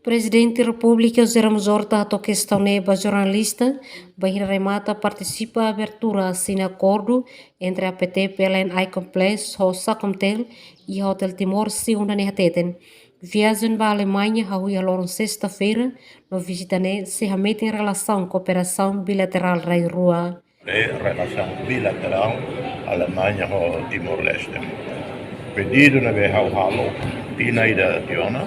Presidente da República José Ramos Horta ato questão neba jornalista bahira remata participa a abertura assim acordo entre a PT PLN iComplex ho Sacomtel e Hotel Timor segunda nehateten. Viagem para a Alemanha a loron sexta-feira no visitane se remete em relação cooperação bilateral rai rua. Relação bilateral Alemanha e Timor-Leste. Pedido na halo pinaida Tiona,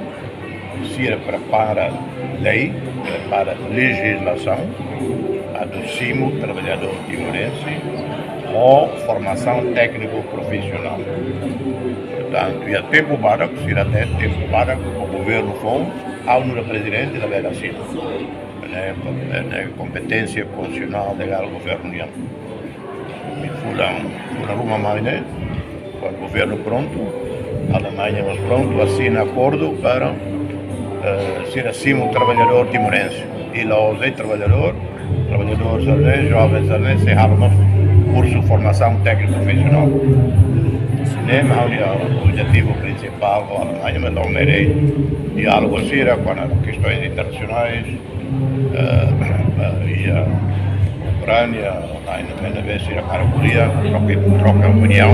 se prepara lei, prepara legislação, adoçimo trabalhador timorense ou formação técnico-profissional. Portanto, e a tempo para, se até tempo para, o governo foi ao no presidente da Brasil. Competência constitucional legal do governo união. E fula uma maneira, com o governo pronto, a Alemanha mas pronto, assina acordo para ser acima o trabalhador timorense. E lá os trabalhadores jovens se armam curso de formação técnico-profissional. Cinema o objetivo principal da Alemanha, mas não merei diálogo com as questões internacionais e a Ucrânia, ainda vez ir a Caracolia, troca opinião,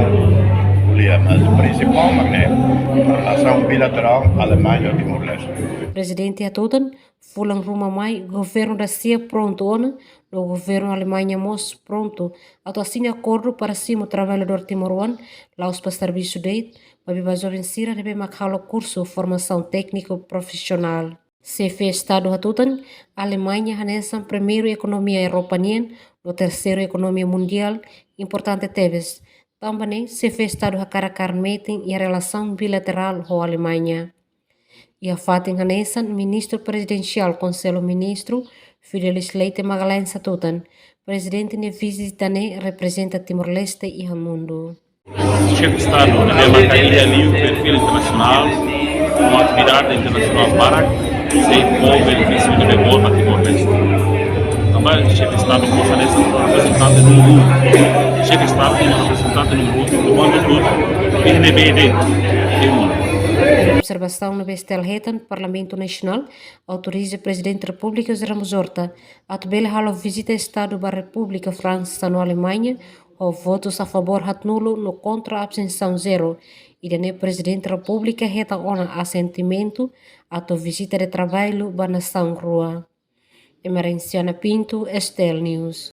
mas o principal é a relação bilateral Alemanha-Timor-Leste. Presidente Atutan, fulang rumah mai, governo da CIA pronto ona, no governo Alemanha mos pronto, atau assina acordo para cima o trabalhador timoruan, lá os para serviço deit, mas bibazor vencida deve macalo curso formação técnico profissional. Se fez Estado Atutan, a Alemanha hanesa primeiro economia europeia, no terceiro economia mundial, importante teves. Também se fez Estado a caracar meeting e a relação bilateral com a Alemanha. E a fatin hanesan ministro presidencial Conselho Ministro Fidelis Leite Magalhães Atutan, presidente ne visitane representa Timor-Leste e o mundo. O chefe de Estado deve manter ali o perfil internacional, uma atividade internacional para se envolve benefício de memória para Timor-Leste. Também o chefe de Estado possa ser representante do mundo. O chefe de Estado é representante do mundo, do mundo todo, e RDBD do mundo. Observação no Bestelhetan, Parlamento Nacional, autoriza o Presidente da República José Ramos Horta a tebele halo visita Estado da República França na Alemanha, ou votos a favor hat nulo no contra abstenção zero. E dane Presidente da República reta ona assentimento a to visita de trabalho ba nação rua. Emerenciana Pinto, Estel News.